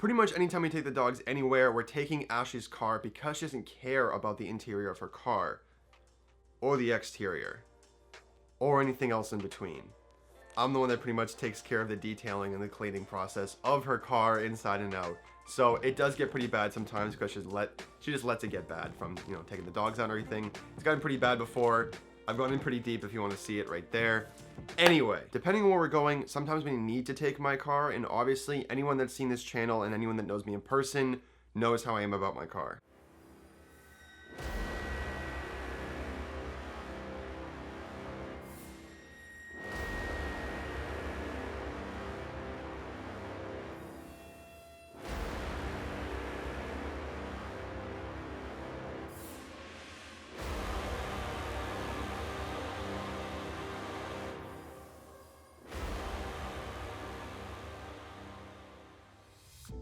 Pretty much anytime we take the dogs anywhere, we're taking Ashley's car because she doesn't care about the interior of her car, or the exterior, or anything else in between. I'm the one that pretty much takes care of the detailing and the cleaning process of her car inside and out. So it does get pretty bad sometimes because she just lets it get bad from, you know, taking the dogs out and everything. It's gotten pretty bad before. I've gone in pretty deep if you want to see it right there. Anyway, depending on where we're going, sometimes we need to take my car, and obviously anyone that's seen this channel and anyone that knows me in person knows how I am about my car.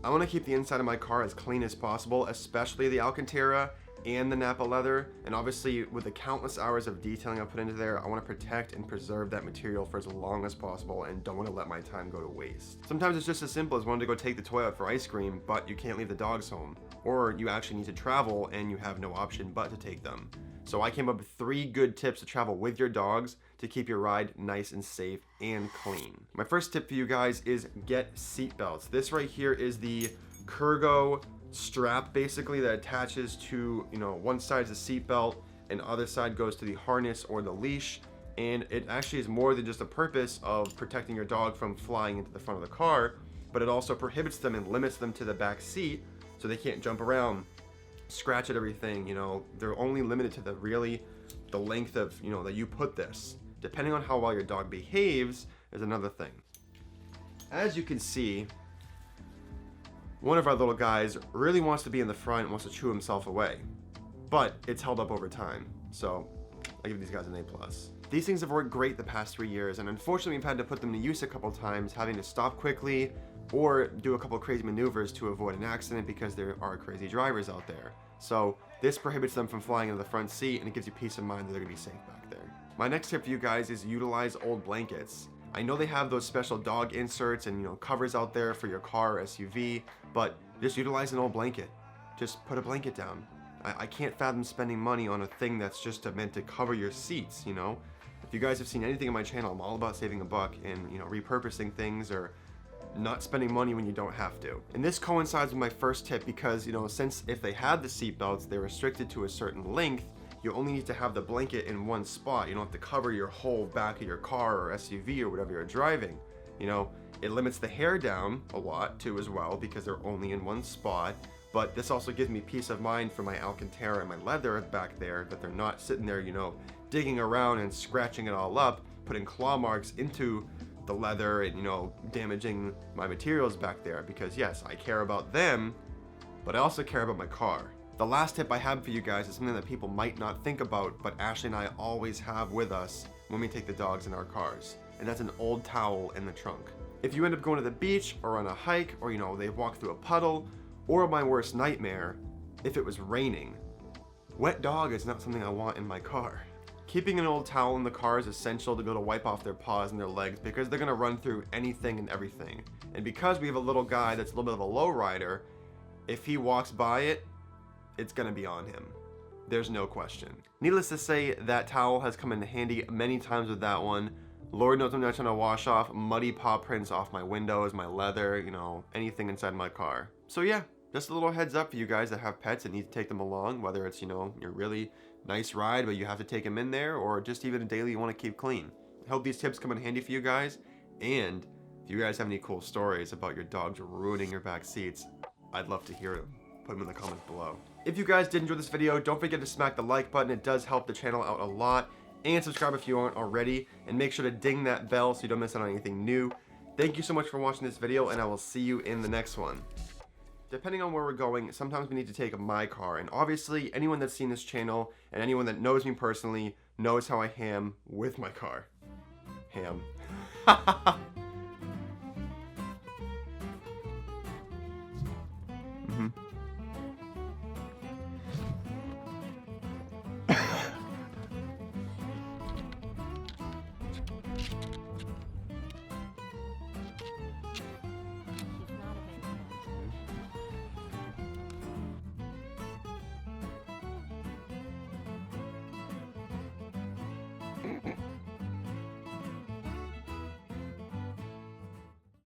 I want to keep the inside of my car as clean as possible, especially the Alcantara and the Nappa leather. And obviously with the countless hours of detailing I put into there, I want to protect and preserve that material for as long as possible and don't want to let my time go to waste. Sometimes it's just as simple as wanting to go take the toy out for ice cream, but you can't leave the dogs home. Or you actually need to travel and you have no option but to take them. So I came up with 3 good tips to travel with your dogs to keep your ride nice and safe and clean. My first tip for you guys is get seat belts. This right here is the Kurgo strap basically that attaches to, you know, one side is the seat belt and the other side goes to the harness or the leash. And it actually is more than just a purpose of protecting your dog from flying into the front of the car, but it also prohibits them and limits them to the back seat so they can't jump around, scratch at everything. You know, they're only limited to the length of, you know, that you put this. Depending on how well your dog behaves is another thing. As you can see, one of our little guys really wants to be in the front and wants to chew himself away, but it's held up over time. So I give these guys an A+. These things have worked great the past 3 years, and unfortunately we've had to put them to use a couple times, having to stop quickly or do a couple crazy maneuvers to avoid an accident because there are crazy drivers out there. So this prohibits them from flying into the front seat, and it gives you peace of mind that they're gonna be safe back there. My next tip for you guys is utilize old blankets. I know they have those special dog inserts and, you know, covers out there for your car or SUV, but just utilize an old blanket. Just put a blanket down. I can't fathom spending money on a thing that's just meant to cover your seats, you know? If you guys have seen anything on my channel, I'm all about saving a buck and, you know, repurposing things or not spending money when you don't have to. And this coincides with my first tip because, you know, since if they had the seat belts, they're restricted to a certain length, you only need to have the blanket in one spot. You don't have to cover your whole back of your car or SUV or whatever you're driving. You know, it limits the hair down a lot too as well because they're only in one spot. But this also gives me peace of mind for my Alcantara and my leather back there, that they're not sitting there, you know, digging around and scratching it all up, putting claw marks into the leather and, you know, damaging my materials back there. Because yes, I care about them, but I also care about my car. The last tip I have for you guys is something that people might not think about, but Ashley and I always have with us when we take the dogs in our cars, and that's an old towel in the trunk. If you end up going to the beach or on a hike, or, you know, they walk through a puddle, or my worst nightmare, if it was raining, wet dog is not something I want in my car. Keeping an old towel in the car is essential to be able to wipe off their paws and their legs because they're gonna run through anything and everything. And because we have a little guy that's a little bit of a low rider, if he walks by it, it's gonna be on him. There's no question. Needless to say, that towel has come in handy many times with that one. Lord knows I'm not trying to wash off muddy paw prints off my windows, my leather, you know, anything inside my car. So yeah, just a little heads up for you guys that have pets and need to take them along, whether it's, you know, your really nice ride but you have to take them in there, or just even a daily you want to keep clean. I hope these tips come in handy for you guys, and if you guys have any cool stories about your dogs ruining your back seats, I'd love to hear them. Put them in the comments below. If you guys did enjoy this video, don't forget to smack the like button. It does help the channel out a lot. And subscribe if you aren't already. And make sure to ding that bell so you don't miss out on anything new. Thank you so much for watching this video, and I will see you in the next one. Depending on where we're going, sometimes we need to take my car. And obviously, anyone that's seen this channel and anyone that knows me personally knows how I ham with my car. Ham.